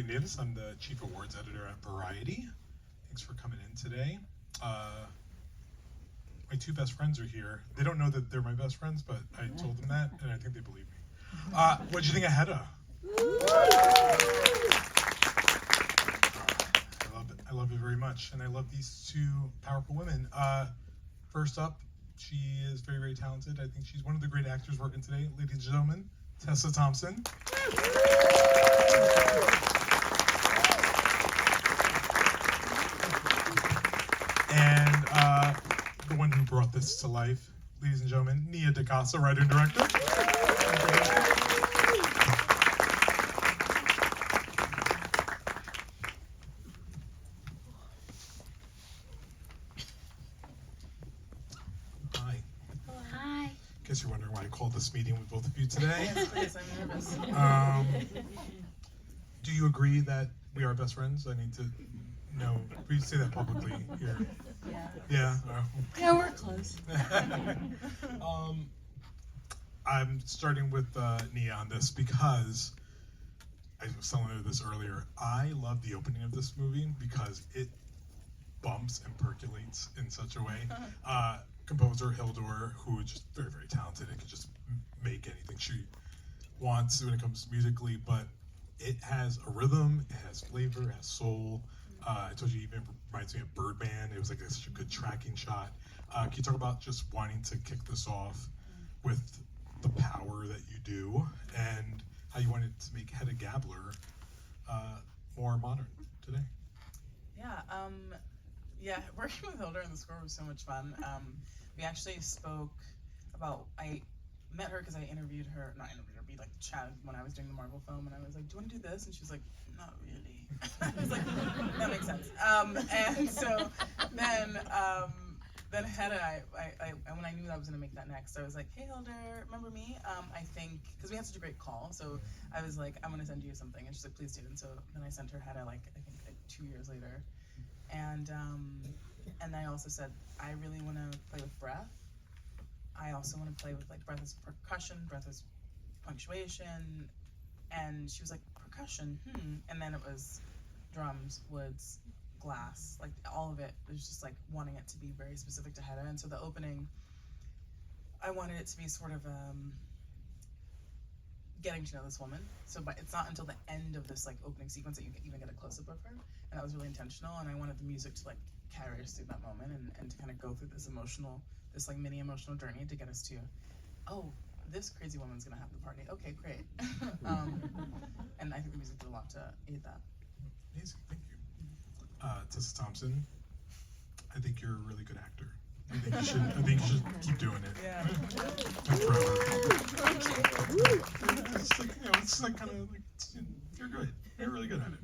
Nivs. I'm the Chief Awards Editor at Variety. Thanks for coming in today. My two best friends are here. They don't know that they're my best friends, but I told them that, and I think they believe me. What'd you think of Hedda? I love it very much, and I love these two powerful women. First up, she is very, very talented. I think she's one of the great actors working today. Ladies and gentlemen, Tessa Thompson. And the one who brought this to life, ladies and gentlemen, Nia DaCosta, writer and director. Hi. Hi. Guess you're wondering why I called this meeting with both of you today. Yes, please, I'm nervous. Do you agree that we are best friends? I need to know. We say that publicly here. Yeah. Yeah, we're close. I'm starting with Nia on this because I was telling her this earlier. I love the opening of this movie because it bumps and percolates in such a way. Composer Hildur, who is just very, very talented and can just make anything she wants when it comes musically, but it has a rhythm, it has flavor, it has soul. I told you, it even reminds me of Birdman. It was like such a good tracking shot. Can you talk about just wanting to kick this off with the power that you do and how you wanted to make Hedda Gabler more modern today? Yeah, working with Hildur in the score was so much fun. We actually spoke about, I met her because I interviewed her, we like chatted when I was doing the Marvel film, and I was like, do you want to do this? And she was like, not really. I was like, that makes sense. And so then Hedda, I when I knew that I was going to make that next, I was like, hey Hildur, remember me? I think, because we had such a great call, so I was like, I'm going to send you something. And she's like, please do. And so then I sent her Hedda, I think 2 years later. And I also said, I really want to play with breath. I also want to play with breath as percussion, breath as punctuation. And she was like, percussion, And then it was drums, woods, glass, all of it. It was just wanting it to be very specific to Hedda. And so the opening, I wanted it to be sort of getting to know this woman. So, but it's not until the end of this opening sequence that you even get a close-up of her. And that was really intentional. And I wanted the music to carry us through that moment and to kind of go through this mini emotional journey to get us to, oh, this crazy woman's gonna have the party. Okay, great. And I think the music did a lot to aid that. Amazing, thank you. Tessa Thompson, I think you're a really good actor. I think you should keep doing it. Yeah. Forever. It's you're good. You're really good at it.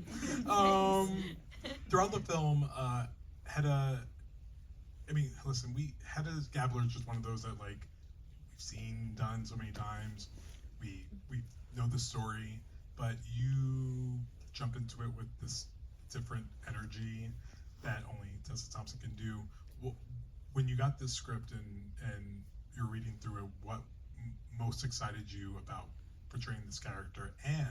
Throughout the film, Hedda, Hedda Gabler is just one of those that we've seen done so many times. We know the story, but you jump into it with this different energy that only Tessa Thompson can do. When you got this script and you're reading through it, what most excited you about portraying this character, and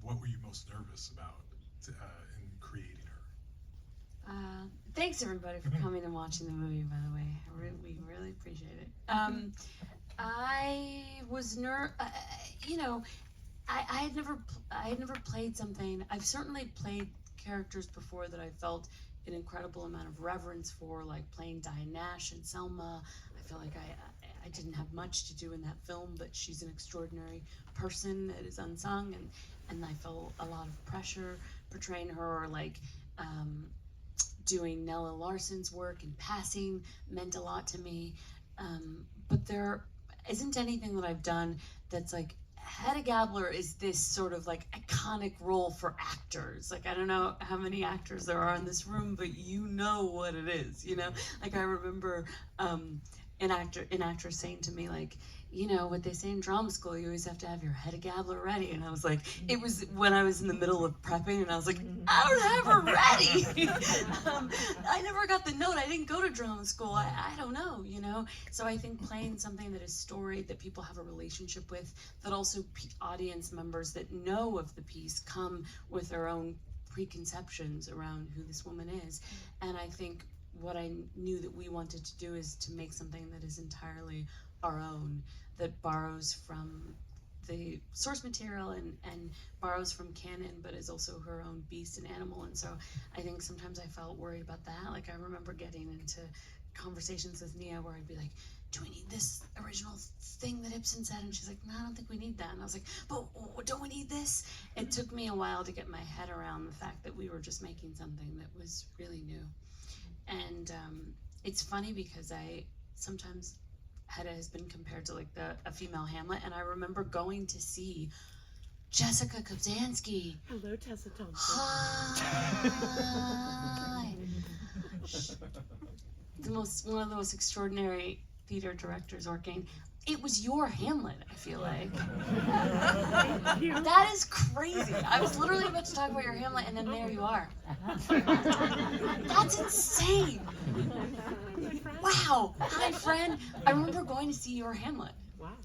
what were you most nervous about in creating her? Thanks everybody for coming and watching the movie, by the way. We really appreciate it. I was I had never played something. I've certainly played characters before that I felt an incredible amount of reverence for, like playing Diane Nash and Selma. I feel like I didn't have much to do in that film, but she's an extraordinary person that is unsung, and I felt a lot of pressure portraying her, or doing Nella Larson's work in passing meant a lot to me. But there isn't anything that I've done that's Hedda Gabler is this sort of iconic role for actors. I don't know how many actors there are in this room, but you know what it is, I remember an actress saying to me, you know, what they say in drama school, you always have to have your Hedda Gabler ready. And I was like, it was when I was in the middle of prepping, and I was like, I don't have her ready. I never got the note. I didn't go to drama school. I don't know, you know? So I think playing something that is storied, that people have a relationship with, that also audience members that know of the piece come with their own preconceptions around who this woman is. And I think what I knew that we wanted to do is to make something that is entirely our own, that borrows from the source material and borrows from canon, but is also her own beast and animal. And so I think sometimes I felt worried about that. Like, I remember getting into conversations with Nia where I'd be like, do we need this original thing that Ibsen said? And she's like, no, I don't think we need that. And I was like, but don't we need this? It took me a while to get my head around the fact that we were just making something that was really new. And it's funny because sometimes Hedda has been compared to like a female Hamlet, and I remember going to see Jessica Kobzanski. Hello, Tessa Thompson. Hi. One of the most extraordinary theater directors working. It was your Hamlet, I feel like. That is crazy. I was literally about to talk about your Hamlet, and then there you are. That's insane. Wow. Hi, friend. I remember going to see your Hamlet. Wow.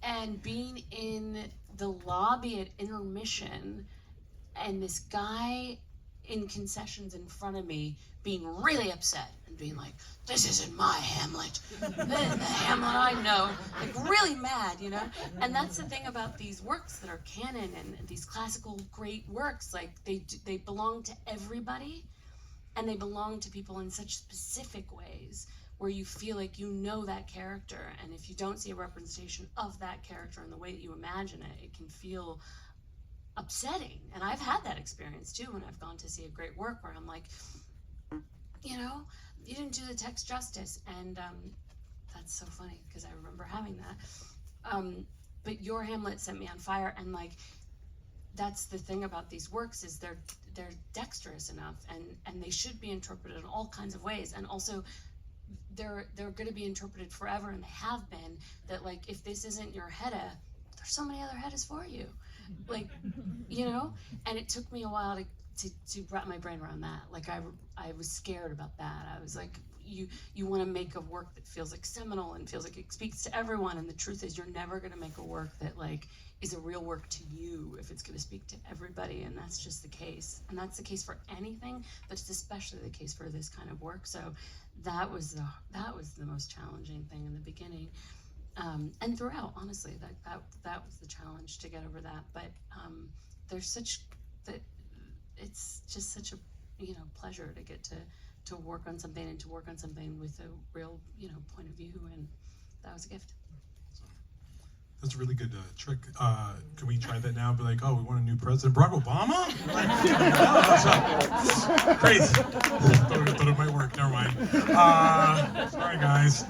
And being in the lobby at intermission, and this guy in concessions in front of me being really upset and being like, this isn't my Hamlet. This is the Hamlet I know. Like, really mad, you know? And that's the thing about these works that are canon and these classical great works. Like, they belong to everybody, and they belong to people in such specific ways where you feel like you know that character, and if you don't see a representation of that character in the way that you imagine it, it can feel upsetting. And I've had that experience too when I've gone to see a great work where I'm like, you know, you didn't do the text justice. And that's so funny because I remember having that. But your Hamlet set me on fire, and like, that's the thing about these works is they're dexterous enough, and they should be interpreted in all kinds of ways, and also they're going to be interpreted forever, and they have been. That like, if this isn't your Hedda, there's so many other Heddas for you, like, you know. And it took me a while to wrap my brain around that. Like, I was scared about that. I was like, you want to make a work that feels like seminal and feels like it speaks to everyone, and the truth is you're never going to make a work that like is a real work to you if it's going to speak to everybody, and that's just the case. And that's the case for anything, but it's especially the case for this kind of work. So that was the most challenging thing in the beginning, and throughout, honestly. That was the challenge, to get over that. But it's just such a, you know, pleasure to get to work on something, and to work on something with a real, you know, point of view, and that was a gift. That's a really good trick. Can we try that now? Be like, oh, we want a new president, Barack Obama? Crazy. Thought it might work. Never mind. Sorry, guys.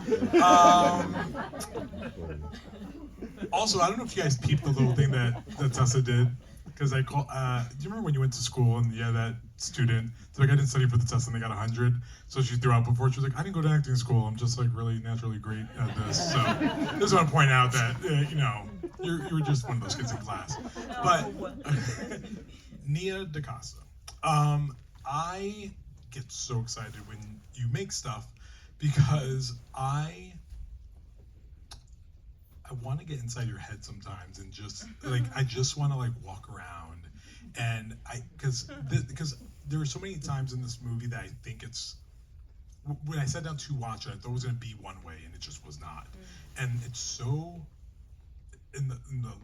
Also, I don't know if you guys peeped the little thing that Tessa did, because I call. Do you remember when you went to school and you had that student? So like, I didn't study for the test and they got 100. So she threw out before. She was like, I didn't go to acting school. I'm just like really naturally great at this. So I just want to point out that you know, you were just one of those kids in class. But Nia DaCosta, I get so excited when you make stuff because I want to get inside your head sometimes and just like I just want to like walk around, and because there are so many times in this movie that I think it's, when I sat down to watch it, I thought it was going to be one way, and it just was not. And it's so, in the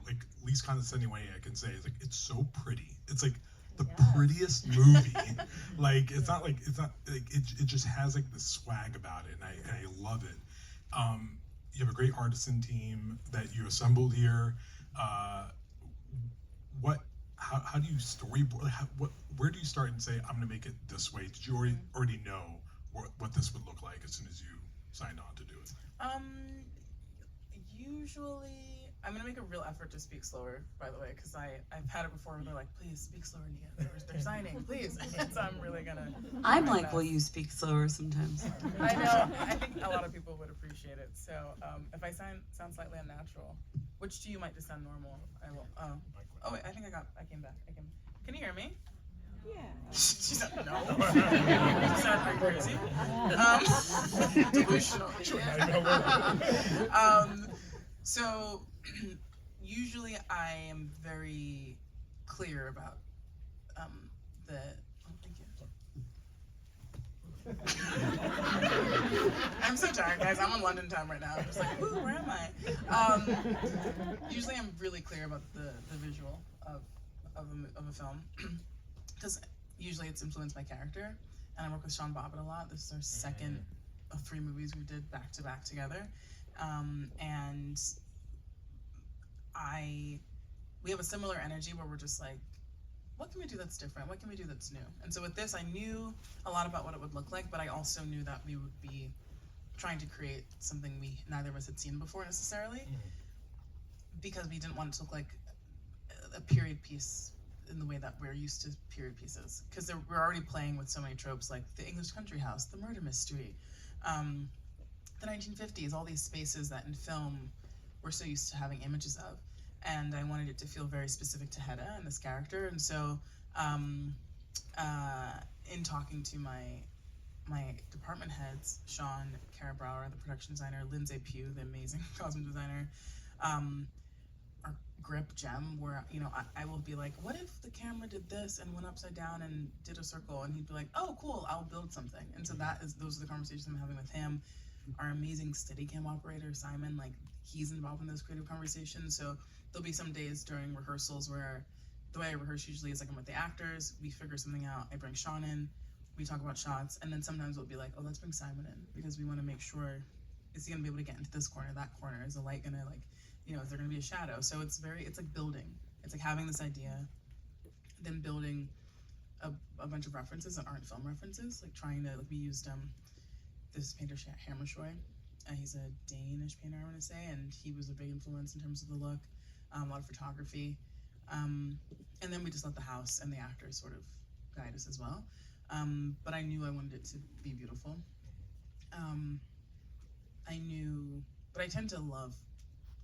like least condescending way I can say, it's like it's so pretty. It's like the prettiest movie. Like it's not like it just has like this swag about it, and I love it. You have a great artisan team that you assembled here. How do you storyboard? Where do you start and say, I'm going to make it this way? Did you already know what this would look like as soon as you signed on to do it? Usually I'm gonna make a real effort to speak slower, by the way, because I've had it before where they're like, please speak slower, Nia. They're signing, please. So I'm really gonna. I'm like, will you speak slower sometimes? I know. I think a lot of people would appreciate it. So if I sound slightly unnatural, which to you might just sound normal, I will. Oh wait, I think I came back. Can you hear me? Yeah. She said no. She said, are you crazy? Delusional. So usually I am very clear about the. Oh, thank you. I'm so tired, guys. I'm on London time right now. I'm just like, ooh, where am I? Usually I'm really clear about the visual of a film. Because usually it's influenced by character, and I work with Sean Bobbitt a lot. This is our second of 3 movies we did back to back together, and we have a similar energy where we're just like, what can we do that's different? What can we do that's new? And so with this, I knew a lot about what it would look like, but I also knew that we would be trying to create something neither of us had seen before necessarily, because we didn't want it to look like a period piece in the way that we're used to period pieces, because we're already playing with so many tropes like the English country house, the murder mystery, the 1950s, all these spaces that in film we're so used to having images of, and I wanted it to feel very specific to Hedda and this character. And so in talking to my department heads, Sean Carabrower, the production designer, Lindsay Pugh, the amazing costume designer, our grip Gem, where I will be like, what if the camera did this and went upside down and did a circle? And he'd be like, oh cool, I'll build something. And so those are the conversations I'm having with him. Our amazing Steadicam operator Simon, like, he's involved in those creative conversations. So there'll be some days during rehearsals where the way I rehearse usually is like I'm with the actors, we figure something out, I bring Sean in, we talk about shots, and then sometimes we'll be like, oh, let's bring Simon in, because we want to make sure, is he gonna be able to get into this corner, that corner? Is the light gonna, like, is there gonna be a shadow? So it's like building. It's like having this idea, then building a bunch of references that aren't film references, like trying to, like, we used this painter Hammershoy. He's a Danish painter, I want to say, and he was a big influence in terms of the look, a lot of photography, and then we just let the house and the actors sort of guide us as well. But I knew I wanted it to be beautiful. But I tend to love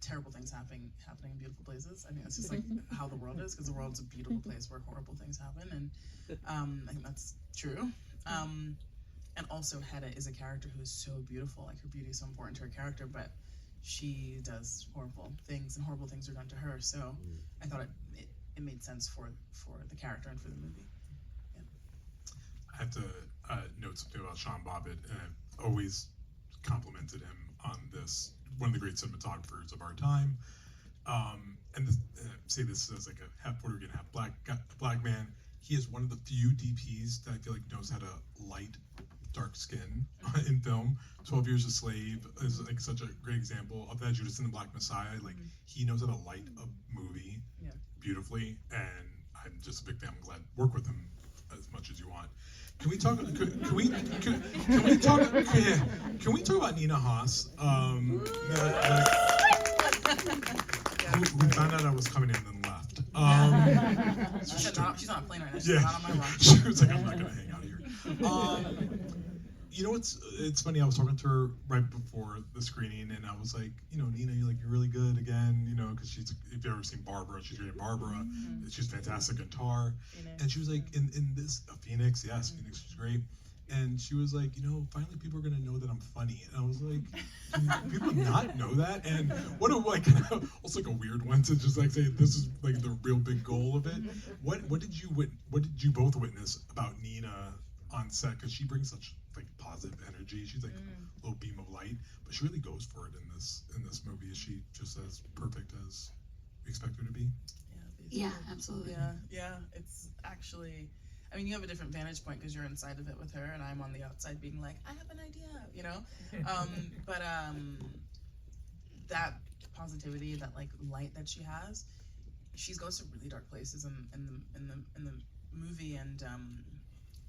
terrible things happening in beautiful places. I mean, that's just like how the world is, because the world's a beautiful place where horrible things happen, and I think that's true. And also Hedda is a character who is so beautiful, like her beauty is so important to her character, but she does horrible things, and horrible things are done to her, so I thought it made sense for the character and for the movie. Yeah. I have to note something about Sean Bobbitt, and I've always complimented him on this, one of the great cinematographers of our time, and say this as like a half Puerto Rican, half black man. He is one of the few DPs that I feel like knows how to light dark skin in film. 12 Years a Slave is like such a great example of that. Judas and the Black Messiah, like he knows how to light a movie beautifully, and I'm just a big fan. I'm glad to work with him as much as you want. Can we talk? Can we talk about Nina Haas? Who found out I was coming in and then left. She's on a plane right now. She's not on my watch. She was like, I'm not gonna hang out here. It's funny. I was talking to her right before the screening, and I was like, Nina, you're really good again, because she's, if you've ever seen Barbara, she's great at Barbara. She's fantastic at Tar. And she was like, in this, Phoenix, yes, Phoenix was great. And she was like, finally people are gonna know that I'm funny. And I was like, do people not know that? And what also like a weird one to just like say this is like the real big goal of it. What did you both witness about Nina on set? Because she brings such like positive energy. She's like a little beam of light, but she really goes for it in this movie. Is she just as perfect as we expect her to be? Yeah, absolutely. Yeah. It's actually, I mean, you have a different vantage point because you're inside of it with her, and I'm on the outside being like, I have an idea, But that positivity, that like light that she has, she goes to really dark places in the movie, and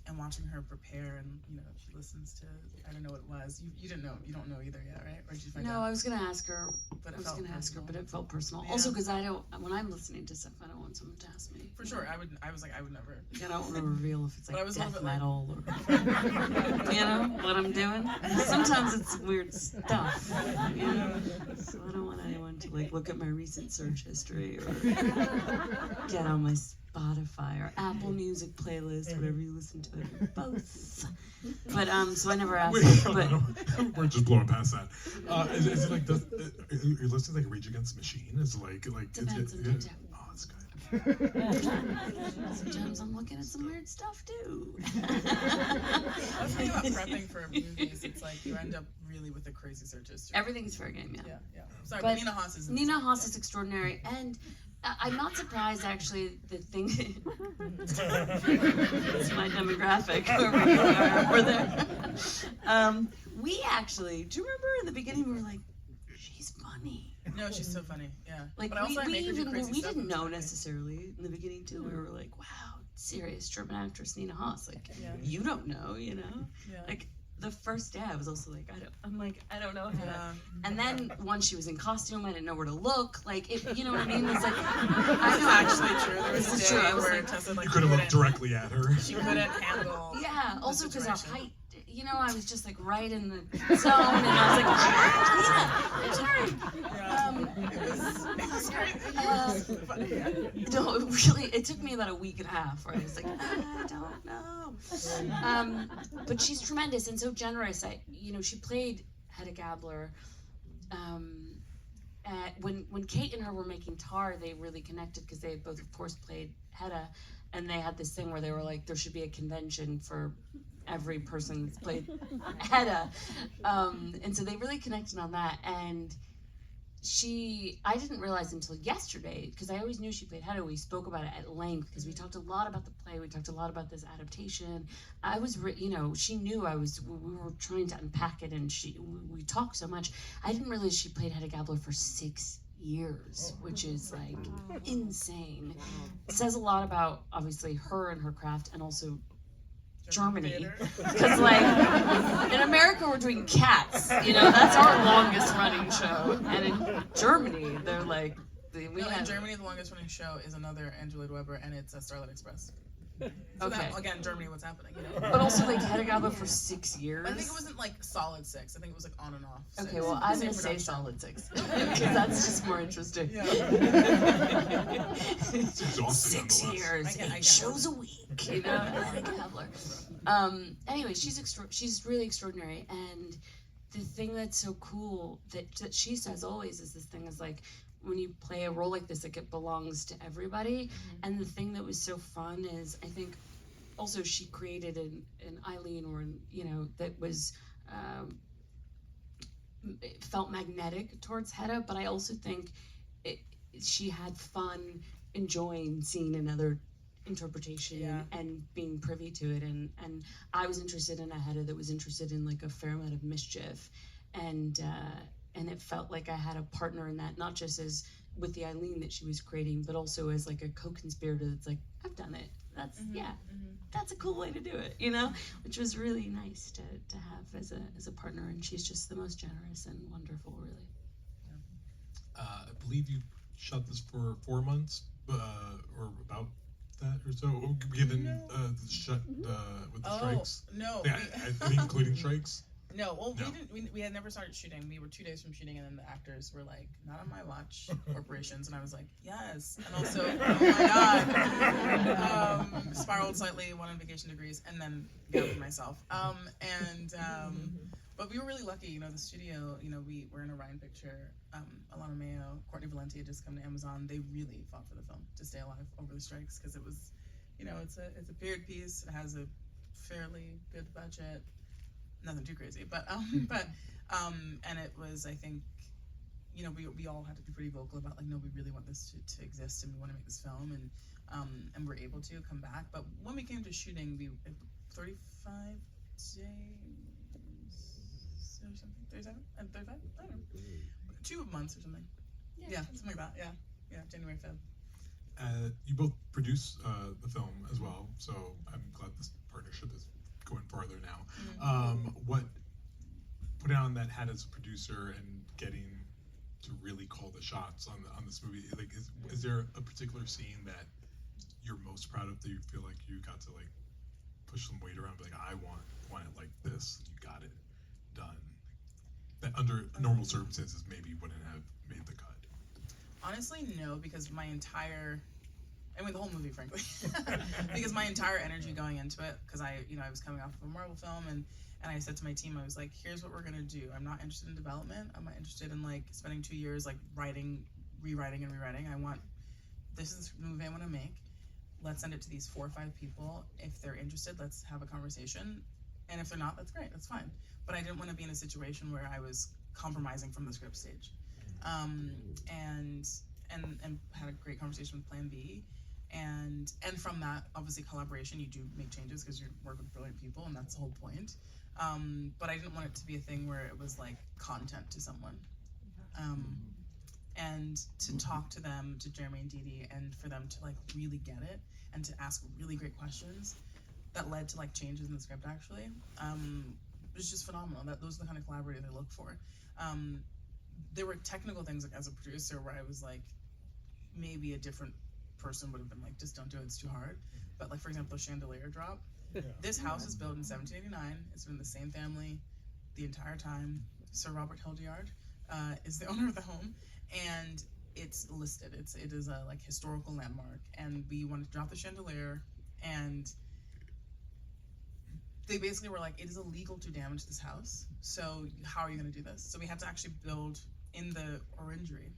and watching her prepare, and she listens to, I don't know what it was. You didn't know, you don't know either yet, right? Or did you find out? No, I was gonna ask her. But I was gonna ask her, but it felt personal. Yeah. Also, because when I'm listening to stuff, I don't want someone to ask me. For sure, I was like, I would never. I don't want to reveal if it's But I like was a little death bit like- metal or what I'm doing. Sometimes it's weird stuff, So I don't want anyone to like look at my recent search history or get on my Spotify or Apple Music playlist, whatever you listen to. Both. But so I never asked. Wait, but we're just blowing past that. Is it like you're listening to like Rage Against the Machine? Is it like Depends on the day. Oh, that's good. Sometimes I'm looking at some weird stuff too. I was thinking about prepping for movies. It's like you end up really with the crazy search history. Everything's fair game, Yeah. Sorry, But but Nina Haas is. Nina Haas is extraordinary, and I'm not surprised actually. The thing, it's my demographic over there. We actually, do you remember in the beginning we were like, she's funny. No, she's so funny. Yeah. Like but also I make her do crazy we stuff didn't and know it's necessarily in the beginning too. We were like, wow, serious German actress Nina Haas. Like Yeah. you don't know, Yeah. Like the first day I was also like, I don't know how to. Yeah. And then once she was in costume, I didn't know where to look. Like, you know what I mean? It's like, This is actually true. There was This is a true. day I was where like- Tessa like You could have looked couldn't- directly at her. She couldn't handle. yeah. the Also because our situation. height, I was just like right in the zone, and I was like, Nina, I'm sorry. It was great. Funny. No, it took me about a week and a half where I was like, I don't know. But she's tremendous and so generous. She played Hedda Gabler. When Kate and her were making Tar, they really connected because they had both, of course, played Hedda, and they had this thing where they were like, there should be a convention for every person that's played Hedda, and so they really connected on that. And I didn't realize until yesterday, because I always knew she played Hedda. We spoke about it at length because we talked a lot about the play. We talked a lot about this adaptation. She knew we were trying to unpack it, and we talked so much. I didn't realize she played Hedda Gabler for 6 years, which is like insane. It says a lot about obviously her and her craft, and also Germany, Theater. because like in America we're doing Cats, that's our longest running show, and in Germany they're like In Germany, the longest running show is another Andrew Lloyd Webber, and it's Starlight Express. So Okay. that, again, Germany, what's happening? but also like Hedda Gabler for 6 years. I think it wasn't like solid 6. I think it was like on and off. 6. Okay, well I'm Same gonna say production. solid 6 because that's just more interesting. Yeah. It's exhausting 6 nonetheless. years, I get 8 shows a week, Hedda Gabler. Anyway, she's really extraordinary, and the thing that's so cool that she says always is this thing is like, when you play a role like this, like it belongs to everybody. And the thing that was so fun is, I think, also she created an Eileen, or that was it felt magnetic towards Hedda, but I also think she had fun enjoying seeing another interpretation and being privy to it, and I was interested in a Hedda that was interested in like a fair amount of mischief, and it felt like I had a partner in that, not just as with the Eileen that she was creating, but also as like a co-conspirator that's like, I've done it. That's that's a cool way to do it, which was really nice to have as a partner, and she's just the most generous and wonderful, really. I believe you shot this for 4 months, or about that or so, given with the strikes. No. Yeah, I think including strikes. No, well, No. we had never started shooting. We were 2 days from shooting, and then the actors were like, not on my watch, corporations. And I was like, yes. And also, oh my God. Spiraled slightly, went on vacation degrees, and then gathered myself. But we were really lucky, the studio, we were in a Ryan picture. Alana Mayo, Courtney Valenti had just come to Amazon. They really fought for the film to stay alive over the strikes, because it was, it's a period piece. It has a fairly good budget. Nothing too crazy, but and it was, I think, we all had to be pretty vocal about like, no, we really want this to exist, and we want to make this film, and we're able to come back. But when we came to shooting, we 35 days or something, 37 and 35, I don't know, 2 months or something. Yeah, something like that. Yeah, January 5th. You both produce the film as well, so I'm glad this partnership ship is going farther now. What putting on that hat as a producer and getting to really call the shots on this movie, like is there a particular scene that you're most proud of that you feel like you got to like push some weight around, like I want it like this, and you got it done, that under normal circumstances maybe wouldn't have made the cut? Honestly, no, because the whole movie, frankly, because my entire energy going into it, because I was coming off of a Marvel film, and I said to my team, I was like, here's what we're gonna do. I'm not interested in development. I'm not interested in like spending 2 years like writing, rewriting, and rewriting. This is the movie I want to make. Let's send it to these 4 or 5 people. If they're interested, let's have a conversation. And if they're not, that's great. That's fine. But I didn't want to be in a situation where I was compromising from the script stage. And had a great conversation with Plan B. And from that, obviously, collaboration, you do make changes because you work with brilliant people, and that's the whole point. But I didn't want it to be a thing where it was like content to someone. And to talk to them, to Jeremy and Dee Dee, and for them to like really get it and to ask really great questions that led to like changes in the script actually, it was just phenomenal. Those are the kind of collaborators I look for. There were technical things like as a producer where I was like, maybe a different person would have been like, just don't do it, it's too hard. But like for example, the chandelier drop. This house is built in 1789. It's been the same family the entire time. Sir Robert Hildyard is the owner of the home, and it's listed. It is a like historical landmark, and we wanted to drop the chandelier, and they basically were like, it is illegal to damage this house, so how are you going to do this? So we had to actually build in the orangery.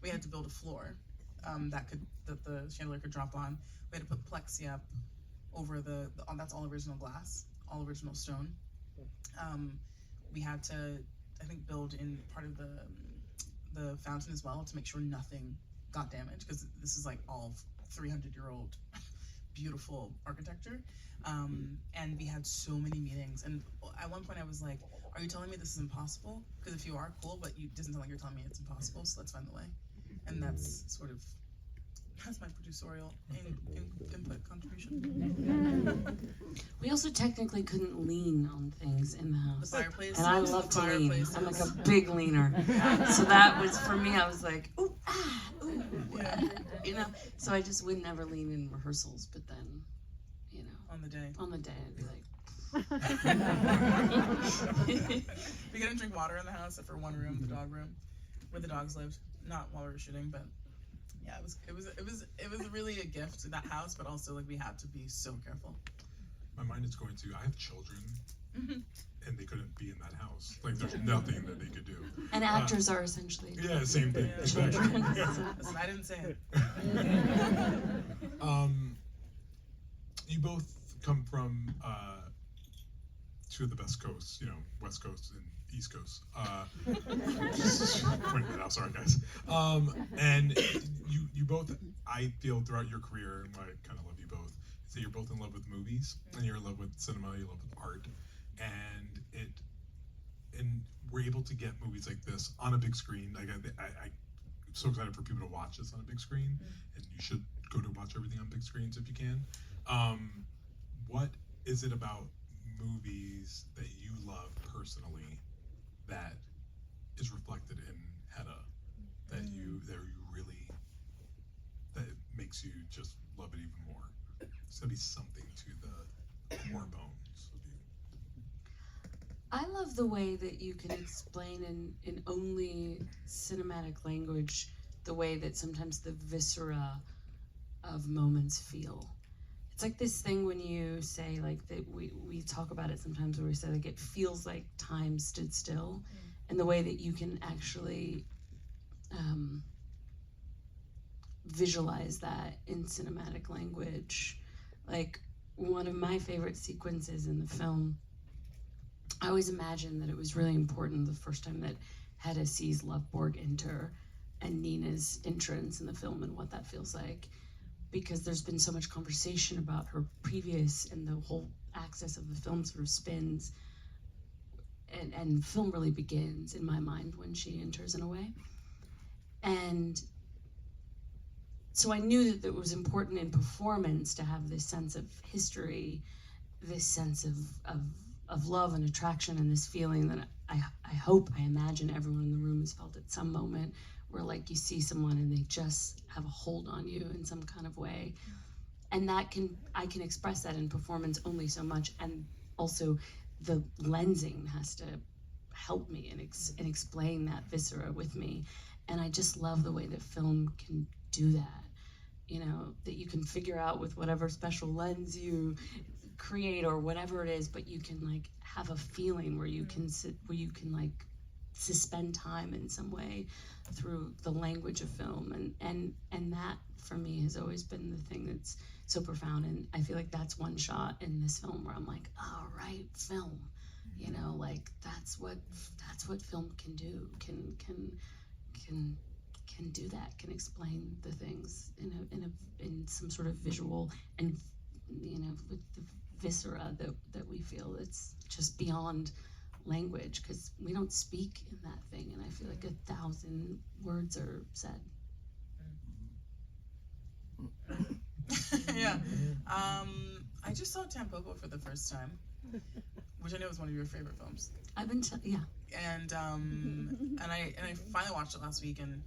We had to build a floor that the chandelier could drop on. We had to put plexi up over that's all original glass, all original stone. We had to, I think, build in part of the fountain as well to make sure nothing got damaged, because this is like all 300-year-old beautiful architecture. And we had so many meetings, and at one point I was like, are you telling me this is impossible? Because if you are, cool, but it doesn't sound like you're telling me it's impossible, so let's find the way. And that's my producerial input contribution. We also technically couldn't lean on things in the house. The fireplace. And I love to lean. I'm like a big leaner. So that was, for me, I was like, ooh, ah, ooh, Yeah. So I just would never lean in rehearsals, but then, On the day. I'd be like, We couldn't drink water in the house except for one room, the dog room, where the dogs lived. Not while we were shooting, but yeah, it was really a gift to that house, but also like we had to be so careful. My mind is going to, I have children, and they couldn't be in that house. Like there's nothing that they could do. and actors are essentially. Yeah, same thing. Yeah. Exactly. Listen, I didn't say it. You both come from two of the best coasts, West Coast and East Coast. Just pointing that out, sorry guys. And you both, I feel throughout your career, and why I kind of love you both, is that you're both in love with movies, and you're in love with cinema, you're in love with art, and we're able to get movies like this on a big screen. Like I'm so excited for people to watch this on a big screen, and you should go to watch everything on big screens if you can. What is it about movies that you love personally that is reflected in Hedda that makes you just love it even more? There's gotta be something to the core bones of you. I love the way that you can explain in only cinematic language the way that sometimes the viscera of moments feel. It's like this thing when you say like that we talk about it sometimes where we say like it feels like time stood still, and the way that you can actually visualize that in cinematic language. Like one of my favorite sequences in the film, I always imagined that it was really important the first time that Hedda sees Loveborg enter and Nina's entrance in the film and what that feels like, because there's been so much conversation about her previous, and the whole axis of the film sort of spins, and film really begins in my mind when she enters in a way. And so I knew that it was important in performance to have this sense of history this sense of love and attraction and this feeling that I imagine everyone in the room has felt at some moment, where like you see someone and they just have a hold on you in some kind of way. And I can express that in performance only so much, and also the lensing has to help me and explain that viscera with me. And I just love the way that film can do that, you know, that you can figure out with whatever special lens you create or whatever it is, but you can like have a feeling where you can like suspend time in some way through the language of film, and that for me has always been the thing that's so profound. And I feel like that's one shot in this film where I'm like, all right, film, you know, like that's what film can do, can do that, can explain the things in some sort of visual, and you know, with the viscera that we feel, it's just beyond language, because we don't speak in that thing, and I feel like 1,000 words are said. Yeah. I just saw Tampopo for the first time, which I know is one of your favorite films. I've been yeah. And I finally watched it last week, and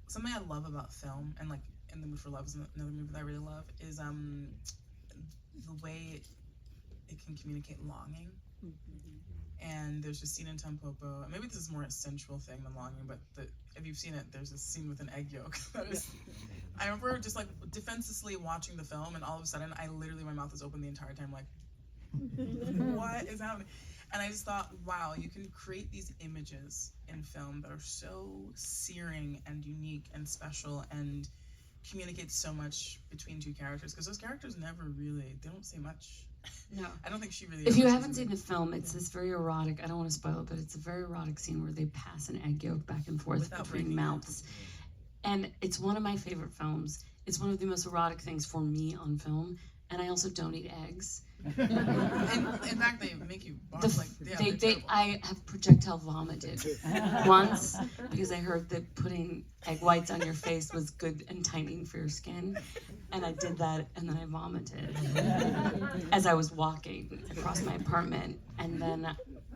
something I love about film, and like In the Mood for Love is another movie that I really love, is the way it can communicate longing. And there's a scene in Tampopo, maybe this is more a sensual thing than longing, but if you've seen it, there's a scene with an egg yolk that is, I remember just like defensively watching the film, and all of a sudden my mouth is open the entire time, like, what is happening? And I just thought, wow, you can create these images in film that are so searing and unique and special and communicate so much between two characters, because those characters they don't say much. No. I don't think she really... If you haven't seen the film, it's this very erotic, I don't want to spoil it, but it's a very erotic scene where they pass an egg yolk back and forth between mouths. And it's one of my favorite films. It's one of the most erotic things for me on film. And I also don't eat eggs. And in fact, they make you barf, I have projectile vomited once because I heard that putting egg whites on your face was good and tightening for your skin, and I did that, and then I vomited as I was walking across my apartment, and then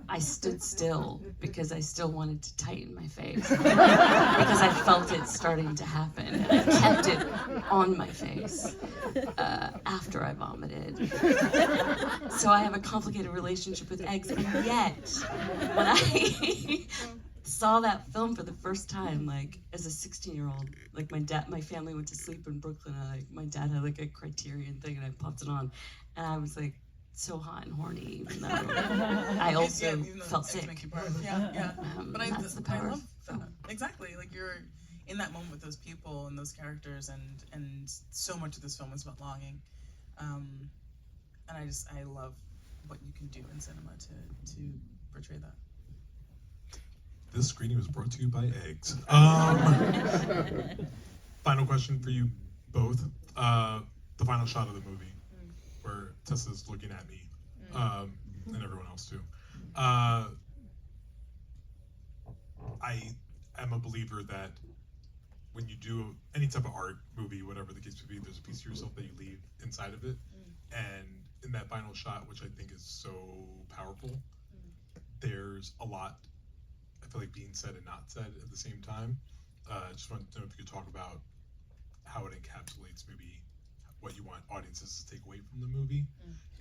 I stood still because I still wanted to tighten my face because I felt it starting to happen, and I kept it on my face after I vomited. So I have a complicated relationship with eggs, and yet when I saw that film for the first time, like as a 16-year-old, like my family went to sleep in Brooklyn, and my dad had like a Criterion thing, and I popped it on, and I was like so hot and horny, even though I also felt sick. But that's the power I love of film. Exactly, like you're in that moment with those people and those characters, and so much of this film is about longing, and I love what you can do in cinema to portray that. This screening was brought to you by eggs. Final question for you both. The final shot of the movie, where Tessa's looking at me, and everyone else too. I am a believer that when you do any type of art, movie, whatever the case may be, there's a piece of yourself that you leave inside of it. And in that final shot, which I think is so powerful, there's a lot, I feel like, being said and not said at the same time. Just wanted to know if you could talk about how it encapsulates maybe what you want audiences to take away from the movie,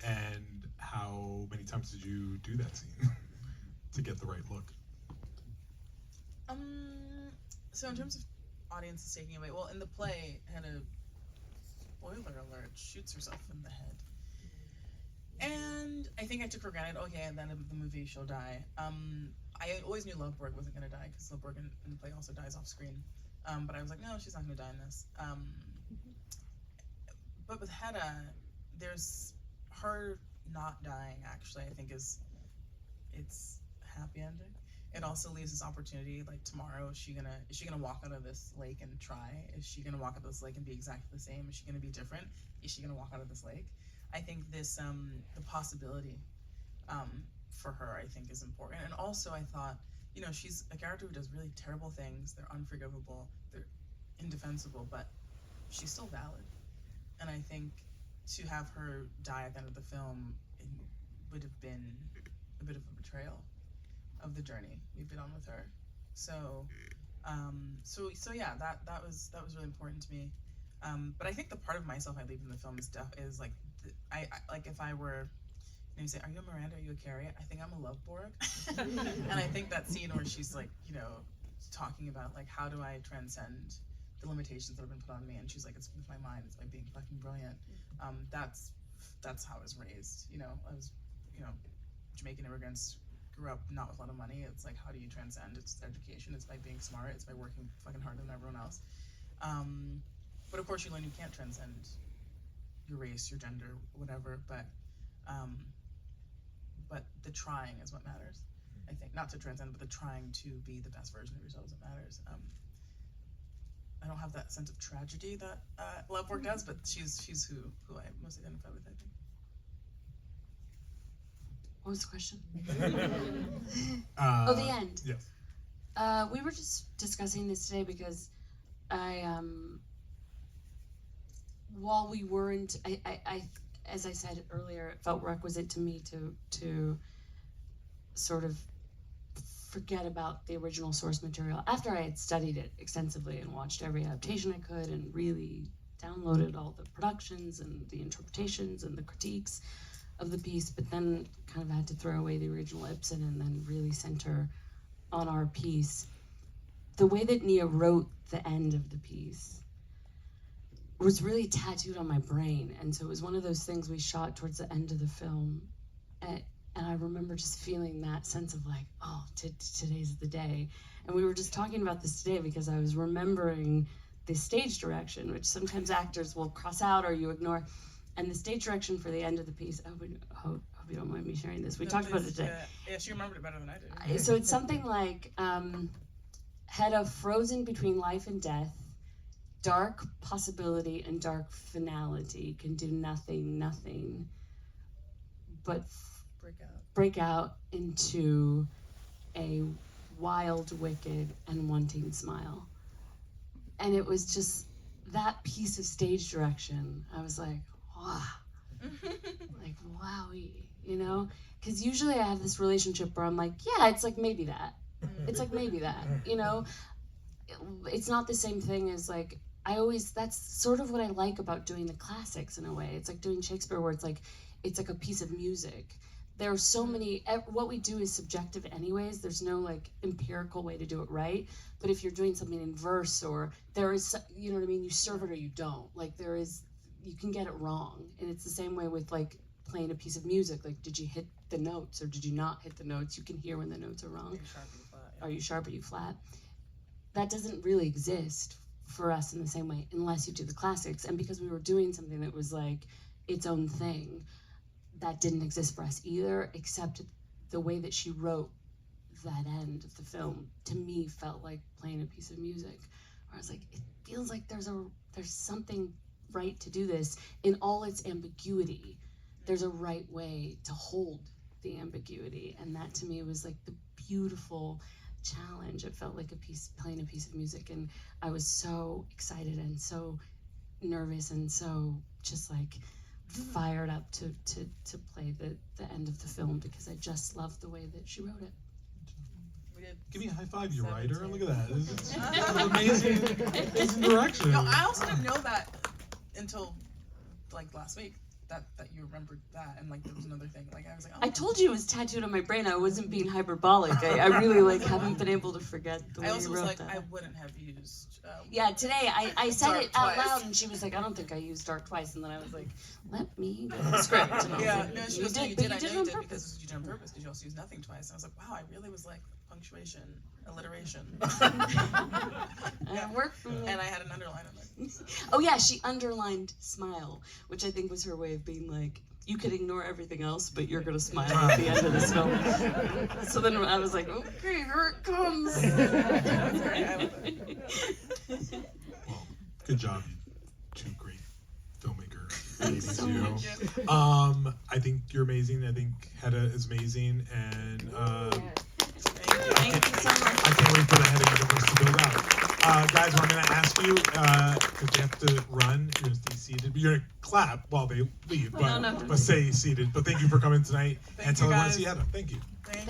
and how many times did you do that scene to get the right look? So in terms of audiences taking away, well, in the play, Hedda, spoiler alert, shoots herself in the head. And I think I took for granted, okay, at the end of the movie, she'll die. I always knew Loveborg wasn't going to die, because Loveborg in the play also dies off screen. But I was like, no, she's not going to die in this. But with Hedda, there's her not dying, actually, I think it's a happy ending. It also leaves this opportunity, like tomorrow, is she gonna walk out of this lake and try? Is she gonna walk out of this lake and be exactly the same? Is she gonna be different? Is she gonna walk out of this lake? I think this, the possibility for her, I think, is important. And also I thought, you know, she's a character who does really terrible things. They're unforgivable, they're indefensible, but she's still valid. And I think to have her die at the end of the film would have been a bit of a betrayal of the journey we've been on with her. So, so yeah, that was really important to me. But I think the part of myself I leave in the film is like, I like if I were, you say, are you a Miranda, are you a Carrie? I think I'm a Love Borg. And I think that scene where she's like, talking about like, how do I transcend the limitations that have been put on me? And she's like, it's with my mind, it's by being fucking brilliant. That's how I was raised. I was, Jamaican immigrants, grew up not with a lot of money. It's like, how do you transcend? It's education. It's by being smart. It's by working fucking harder than everyone else. But of course, you learn you can't transcend your race, your gender, whatever. But the trying is what matters. I think not to transcend, but the trying to be the best version of yourselves that matters. I don't have that sense of tragedy that Love Work does, but she's who I most identify with, I think. What was the question? The the end. Yes. We were just discussing this today because while we weren't, I as I said earlier, it felt requisite to me to sort of forget about the original source material after I had studied it extensively and watched every adaptation I could and really downloaded all the productions and the interpretations and the critiques of the piece, but then kind of had to throw away the original Ibsen and then really center on our piece. The way that Nia wrote the end of the piece was really tattooed on my brain, and so it was one of those things we shot towards the end of the film, and I remember just feeling that sense of like, oh, today's the day. And we were just talking about this today because I was remembering the stage direction, which sometimes actors will cross out or you ignore. And the stage direction for the end of the piece, I hope you don't mind me sharing this. We talked about it today. Yeah, she remembered it better than I did. So it's something like Hedda frozen between life and death, dark possibility and dark finality, can do nothing, but break out into a wild, wicked, and wanting smile. And it was just that piece of stage direction. I was like, wow, like wowie, because usually I have this relationship where I'm like, yeah, it's like maybe that. It's like maybe that, It's not the same thing as like, that's sort of what I like about doing the classics in a way. It's like doing Shakespeare where it's like a piece of music. There are so many, what we do is subjective anyways. There's no like empirical way to do it right. But if you're doing something in verse or there is, you know what I mean? You serve it or you don't. Like you can get it wrong. And it's the same way with like playing a piece of music. Like, did you hit the notes or did you not hit the notes? You can hear when the notes are wrong. Are you sharp or you flat? That doesn't really exist for us in the same way unless you do the classics. And because we were doing something that was like its own thing, that didn't exist for us either, except the way that she wrote that end of the film, to me, felt like playing a piece of music. Where I was like, it feels like there's something right to do this in all its ambiguity. There's a right way to hold the ambiguity, and that to me was like the beautiful challenge. It felt like playing a piece of music, and I was so excited and so nervous and so just like fired up to play the end of the film because I just loved the way that she wrote it. Give me a high five, you writer. Look at that. This is amazing direction. No, I also didn't know that until like last week. That you remembered that, and like there was another thing. Like I was like, oh. I told you it was tattooed on my brain. I wasn't being hyperbolic. I really like haven't been able to forget the way you wrote that. I also was like, I wouldn't have used. Yeah, today I said it out twice. loud, and she was like, I don't think I used dark twice, and then I was like, let me get the script. And I was Yeah, like, no, she you was. did, You but did. I know it you on did purpose. because you did on purpose. Because you also used nothing twice. And I was like, wow, I really was like punctuation, alliteration. And it worked for me. And I had an underline on it. Oh yeah, she underlined smile, which I think was her way of being like, you could ignore everything else, but you're gonna smile at the end of this film. So then I was like, okay, here it comes. Well, good job, you two great filmmaker ladies. So You. much. I think you're amazing. I think Hedda is amazing, and Thank you so much. I can't wait for the Hedda universe to build out. Guys, I'm going to ask you, because they have to run, you're going to stay seated. You're going to clap while they leave, but, No. but stay seated. But thank you for coming tonight. Thank and tell you, everyone to guys. see Hedda. Thank you. Thank